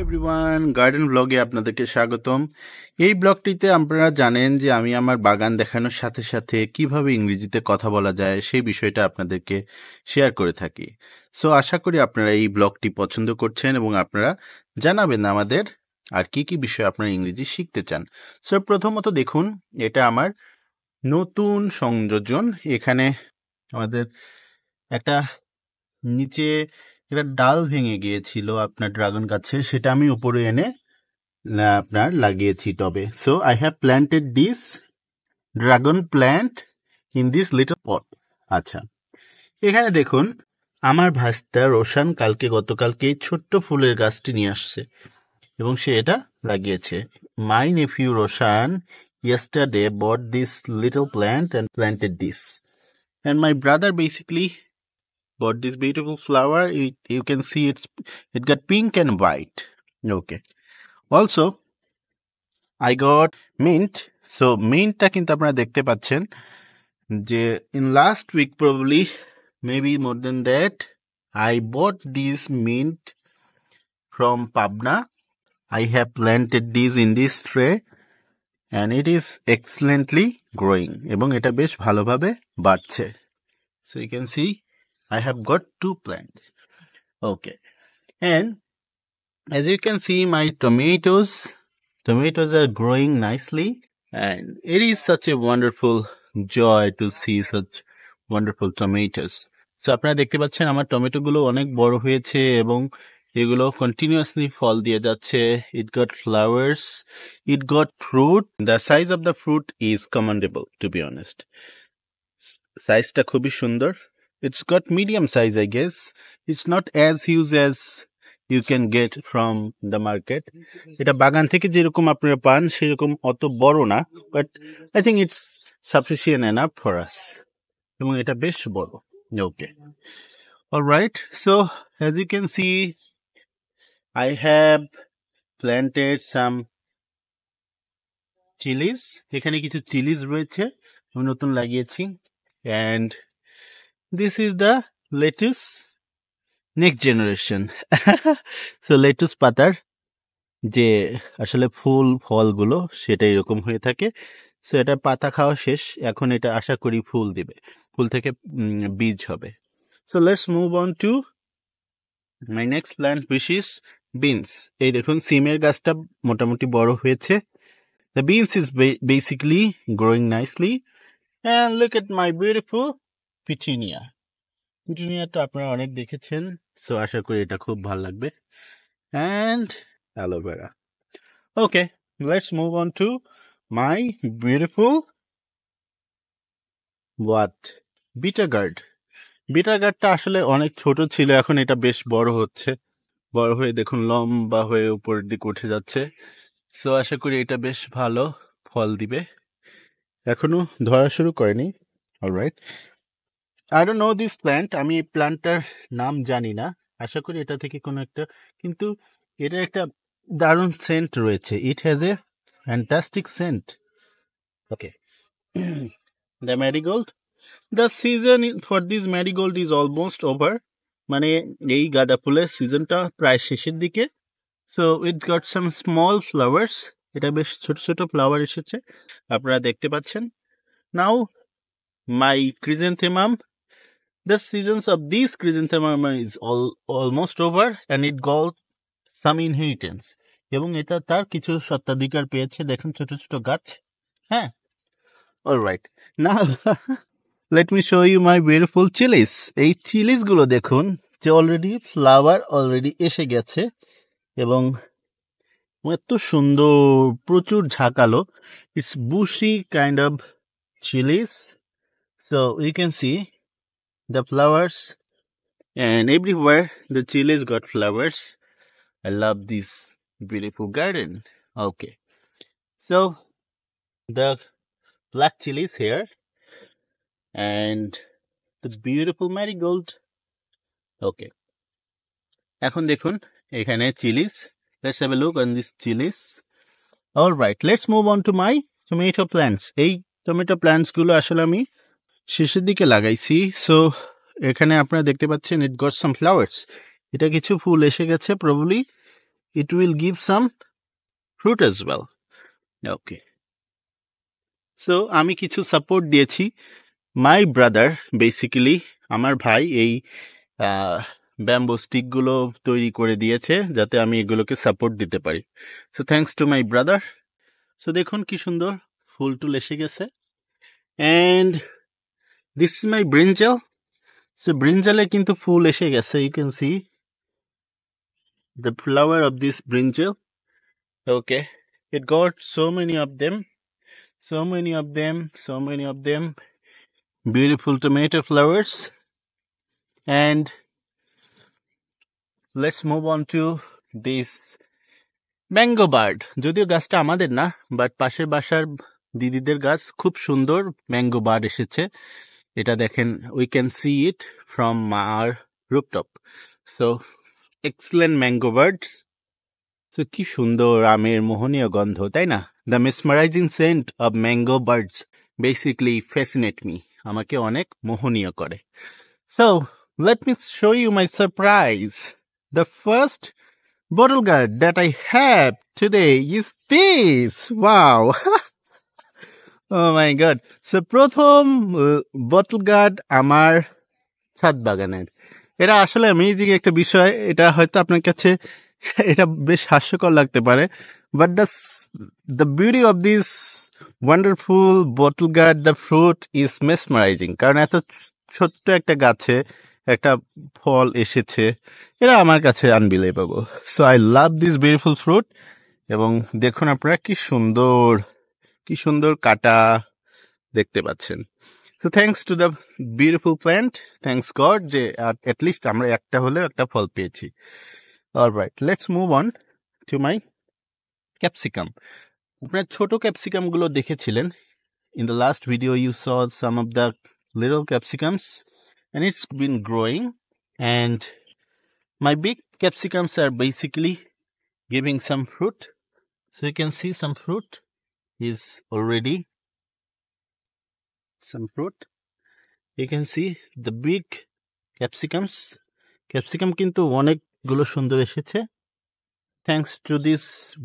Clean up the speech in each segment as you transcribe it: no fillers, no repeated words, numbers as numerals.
Everyone, garden ব্লগে আপনাদেরকে স্বাগতম। এই ব্লগটিতে আপনারা জানেন যে আমি আমার বাগান দেখানোর সাথে সাথে কিভাবে ইংরেজিতে কথা বলা যায় সেই বিষয়টা আপনাদেরকে শেয়ার করে থাকি। সো আশা করি আপনারা এই ব্লগটি পছন্দ করছেন এবং আপনারা জানাবেন আমাদের আর কি কি বিষয় আপনারা ইংরেজি শিখতে চান। সো প্রথমত দেখুন, এটা আমার নতুন সংযোজন। এখানে আমাদের একটা নিচে একটা ডাল ভেঙে গিয়েছিল আপনার ড্রাগন গাছের, সেটা আমি উপরে এনে আপনার লাগিয়েছি টবে। So I have planted this dragon plant in this little pot. আচ্ছা, এখানে দেখুন আমার ভাস্তা রোশান গতকালকে এই ছোট্ট ফুলের গাছটি নিয়ে আসছে এবং সে এটা লাগিয়েছে। My nephew Roshan yesterday bought this little plant and planted this, and my brother basically bought this beautiful flower. You can see it got pink and white. Okay, also I got mint. So মিন্টটা কিন্তু আপনারা দেখতে পাচ্ছেন যে in last week, probably maybe more than that, I bought this mint from Pabna. I have planted this in this tray and it is excellently growing এবং এটা বেশ ভালোভাবে বাড়ছে। So you can see I have got 2 plants. Okay, and as you can see my tomatoes are growing nicely and it is such a wonderful joy to see such wonderful tomatoes. So আপনারা দেখতে পাচ্ছেন আমার tomato গুলো অনেক বড় হয়েছে এবং এগুলো কন্টিনিউয়াসলি ফল দিয়ে যাচ্ছে। It got flowers, it got fruit. The size of the fruit is commendable, to be honest. সাইজটা খুবই সুন্দর। It's got medium size, I guess. It's not as huge as you can get from the market. এটা বাগান থেকে যেরকম আপনারা পান সেরকম অত বড় না, but I think it's sufficient enough for us. এবং এটা বেশ বড়। Okay, all right, so as you can see I have planted some chilies. এখানে কিছু চিলিজ রয়েছে আমি নতুন লাগিয়েছি, and this is the lettuce next generation. So lettuce পাতার যে আসলে ফুল ফলগুলো সেটা এরকম হয়ে থাকে। সো এটা পাতা খাওয়া শেষ, এখন এটা আশা করি ফুল দিবে, ফুল থেকে বীজ হবে। So let's move on to my next plant which is beans. এই দেখুন সিমের গাছটা মোটামুটি বড় হয়েছে। The beans is basically growing nicely, and look at my beautiful petunia. পিটুনিয়াটা আপনারা অনেক দেখেছেন, সো আশা করি এটা খুব ভালো লাগবে। And aloe vera. Okay, let's move on to my beautiful bitter gourd. Bitter গার্ডটা আসলে অনেক ছোট ছিল, এখন এটা বেশ বড় হচ্ছে, বড় হয়ে দেখুন লম্বা হয়ে উপরের দিকে উঠে যাচ্ছে। সো আশা করি এটা বেশ ভালো ফল দিবে, এখনো ধরা শুরু করেনি। Alright, I don't know this plant. আমি এই প্ল্যান্টটার নাম জানি না, আশা করি এটা থেকে কোনো একটা, কিন্তু এটা একটা দারুণ সেন্ট রয়েছে। It has a fantastic scent. Okay. The marigold. The season for this marigold is almost over. মানে এই গাঁদা ফুলের সিজনটা প্রায় শেষের দিকে। So it got some small flowers. এটা বেশ ছোট ছোট ফ্লাওয়ার এসেছে, আপনারা দেখতে পাচ্ছেন। Now my chrysanthemum. The seasons of this chrysanthemum is almost over and it got some inheritance. এবং এটা তার কিছু সত্ত্বাধিকার পেয়েছে, দেখুন ছোট ছোট গাছ। হ্যাঁ, alright, now let me show you my beautiful chilies. এই চিলিস গুলো দেখুন যে অলরেডি ফ্লাওয়ার অলরেডি এসে গেছে এবং এত সুন্দর, প্রচুর ঝাঁকালো। It's bushy kind of chilies. So you can see the flowers and everywhere the chilies got flowers. I love this beautiful garden. Okay, so the black chilies here and the beautiful marigold. Okay, এখন দেখুন এখানে Chillies. Let's have a look on these chilies. All right, let's move on to my tomato plants. এই tomato plants গুলো আসলে আমি শেষের দিকে লাগাইছি। সো এখানে আপনারা দেখতে পাচ্ছেন it got some flowers. এটা কিছু ফুল এসে গেছে, probably it will give some fruit as well. Okay. So আমি কিছু সাপোর্ট দিয়েছি। মাই ব্রাদার বেসিক্যালি আমার ভাই এই ব্যাম্বো স্টিকগুলো তৈরি করে দিয়েছে যাতে আমি এগুলোকে সাপোর্ট দিতে পারি। So thanks to my brother. So দেখুন কি সুন্দর ফুল টুল এসে গেছে। And this is my brinjal. So ব্রিঞ্জালে কিন্তু ফুল এসে গেছে। You can see the flower of this brinjal. Okay, it got so many of them, so many of them, so many of them. Beautiful tomato flowers. And let's move on to this mango bird. যদিও গাছটা আমাদের না, but পাশের বাসার দিদিদের গাছ, খুব সুন্দর ম্যাঙ্গো বার্ড এসেছে। এটা দেখেন, we can see it from our rooftop. So excellent mango bird. So কি সুন্দর আমের মোহনীয় গন্ধ, তাই না? The mesmerising scent of mango birds basically fascinate me, আমাকে অনেক মোহনীয় করে। So let me show you my surprise. The first bottle guard that I have today is this. Wow. Oh my god. So প্রথম bottle guard আমার ছাদ বাগানের। এটা আসলে অ্যামেজিং একটা বিষয়। এটা হয়তো আপনার কাছে এটা বেশ হাস্যকর লাগতে পারে, but the beauty of this wonderful bottle guard, the fruit is mesmerising. কারণ এত ছোট্ট একটা গাছে একটা ফল এসেছে, এটা আমার কাছে unbelievable. So I love this beautiful fruit. এবং দেখুন আপনারা কি সুন্দর কাটা দেখতে পাচ্ছেন। So thanks to the beautiful plant, thanks God যে অ্যাটলিস্ট আমরা একটা হলেও একটা ফল পেয়েছি। All right, let's move on to my capsicum. আপনারা ছোট ক্যাপসিকাম গুলো দেখেছিলেন। In the last video you saw some of the little capsicums and it's been growing, and my big capsicums are basically giving some fruit. So you can see some fruit is already some fruit. You can see the big capsicum কিন্তু অনেকগুলো সুন্দর এসেছে, thanks to this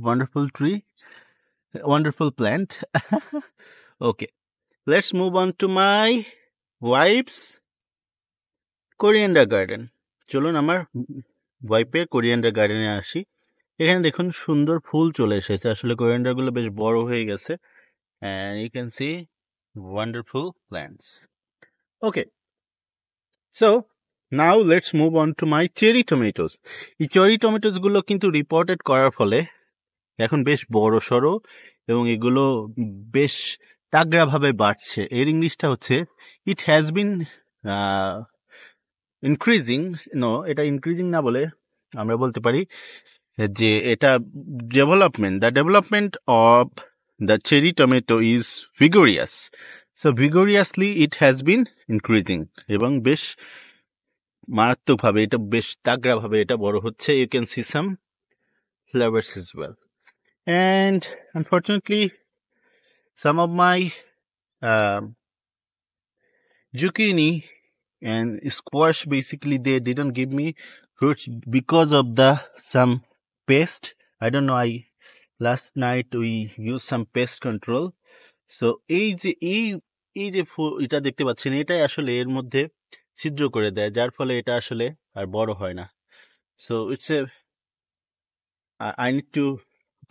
wonderful plant. Okay, let's move on to my wife's coriander garden. চলুন আমার ওয়াইফের coriander গার্ডেনে আসি। এখানে দেখুন সুন্দর ফুল চলে এসেছে, আসলে কোরিয়ান্ডার গুলো বেশ বড় হয়ে গেছে। and you can see wonderful plants. Okay, so now let's move on to my cherry tomatoes. এই চেরি টমেটোস গুলো কিন্তু রিপোর্টেড করার ফলে এখন বেশ বড় সড়ো এবং এগুলো বেশ তাগড়া ভাবে বাড়ছে। এর ইংলিশটা হচ্ছে it has been increasing. No, এটা ইনক্রিজিং না বলে আমরা বলতে পারি যে এটা the development of the cherry tomato is vigorous. So vigorously it has been increasing, এবং বেশ মারাত্মকভাবে এটা বেশ তাগড়া ভাবে এটা বড় হচ্ছে। You can see some flowers as well, and unfortunately some of my zucchini and squash, basically they didn't give me fruits because of some pest. I don't know, last night we used some pest control. So এই যে এটা দেখতে পাচ্ছেন, এটাই আসলে এর মধ্যে ছিদ্র করে দেয়, যার ফলে এটা আসলে আর বড় হয় না। So I need to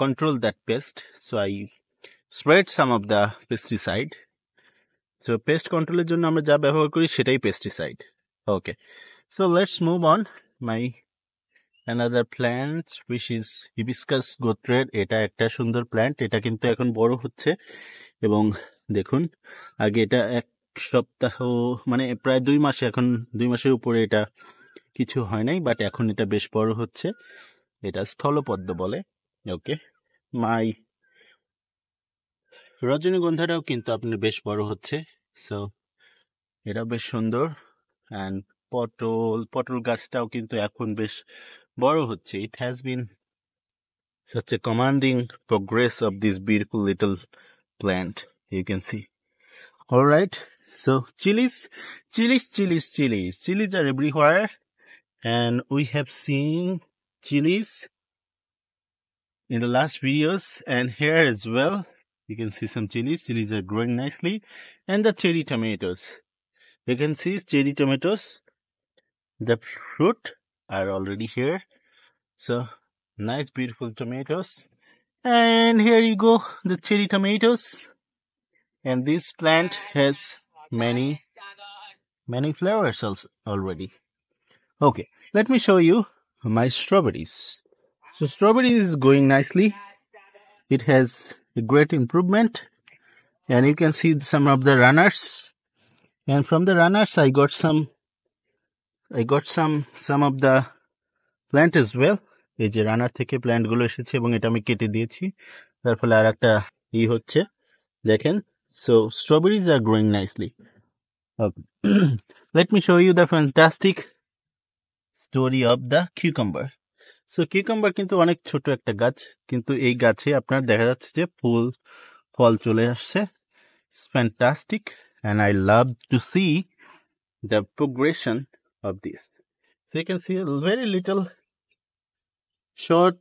control that pest, so I spread some of the pesticide. So pest control এর জন্য আমরা যা ব্যবহার করি সেটাই pesticide. Okay, so let's move on my another plant which is hibiscus গোত্রের। এটা একটা সুন্দর প্ল্যান্ট, এটা কিন্তু এখন বড় হচ্ছে। এবং দেখুন, আগে এটা এক সপ্তাহ মানে প্রায় 2 মাসে, এখন 2 মাসের উপরে এটা কিছু হয় নাই, বাট এখন এটা বেশ বড় হচ্ছে। এটা স্থলপদ্ম বলে। ওকে, মাই রজনীগন্ধাটাও কিন্তু আপনার বেশ বড় হচ্ছে। সো এটা বেশ সুন্দর। অ্যান্ড পটল গাছটাও কিন্তু এখন বেশ বড় হচ্ছে। It has bin such a commanding progress of this beautiful little plant, you can see. All right, so chilies are everywhere, and we have seen chilies in the last videos, and here as well you can see some chilies. Chilies are growing nicely, and the cherry tomatoes. You can see cherry tomatoes, the fruit are already here. So nice beautiful tomatoes, and here you go, the cherry tomatoes. And this plant has many flowers also already. Okay, let me show you my strawberries. So strawberries is going nicely. It has a great improvement, and you can see some of the runners. And from the runners, I got some of the plant as well. এই যে রানার থেকে plant গুলো এসেছে এবং এটা আমি কেটে দিয়েছি, তার ফলে আর একটা হচ্ছে দেখেন. So strawberries are growing nicely. Okay. Let me show you the fantastic story of the cucumber. So cucumber কিন্তু অনেক ছোট একটা গাছ, কিন্তু এই গাছে আপনার দেখা যাচ্ছে যে ফল চলে আসছে. It's fantastic, and I love to see the progression of this. So you can see a very little short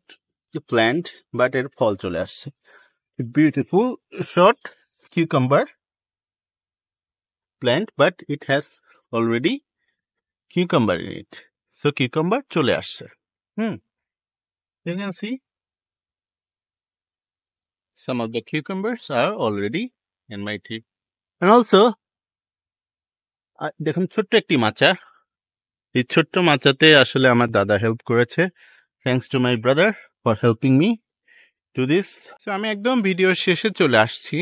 plant, but এর ফল চলে আসছে. Beautiful short cucumber plant, but it has already cucumber in it. So cucumber চলে আসছে. You can see some of the cucumbers are already in my tree. And also দেখুন ছোট্ট একটি মাচা. এই ছোট্ট মাচাতে আসলে আমার দাদা হেল্প করেছে. Thanks to my brother for helping me to this. So আমি একদম ভিডিও শেষে চলে আসছি.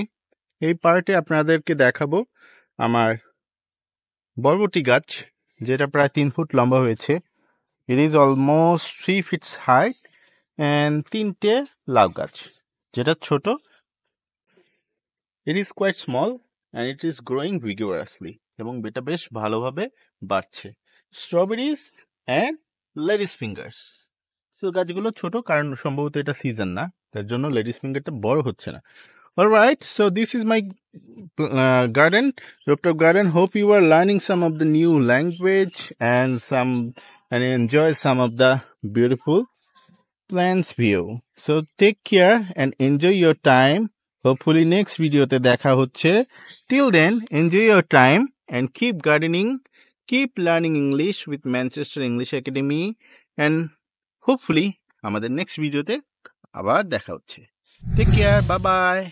এই পার্টে আপনাদেরকে দেখাবো আমার বরবটি গাছ, যেটা প্রায় 3 ফুট লম্বা হয়েছে. It is almost 3 feet high, and 3টে লাউ গাছ, যেটা ছোট. It is quite small and it is growing vigorously, এবং এটা বেশ ভালোভাবে বাড়ছে. Strawberries and ladies fingers. So গাছগুলো ছোট, কারণ সম্ভবত এটা সিজন না, তার জন্য লেডিস ফিঙ্গারটা বড় হচ্ছে না. Alright, so this is my garden, rooftop garden. Hope you are learning some of the new language and enjoy some of the beautiful plants view. So take care and enjoy your time. Hopefully next video te dekha hocche. Till then, enjoy your time and keep gardening, keep learning English with Manchester English Academy, and hopefully amader next video te abar dekha hocche. Take care, bye bye.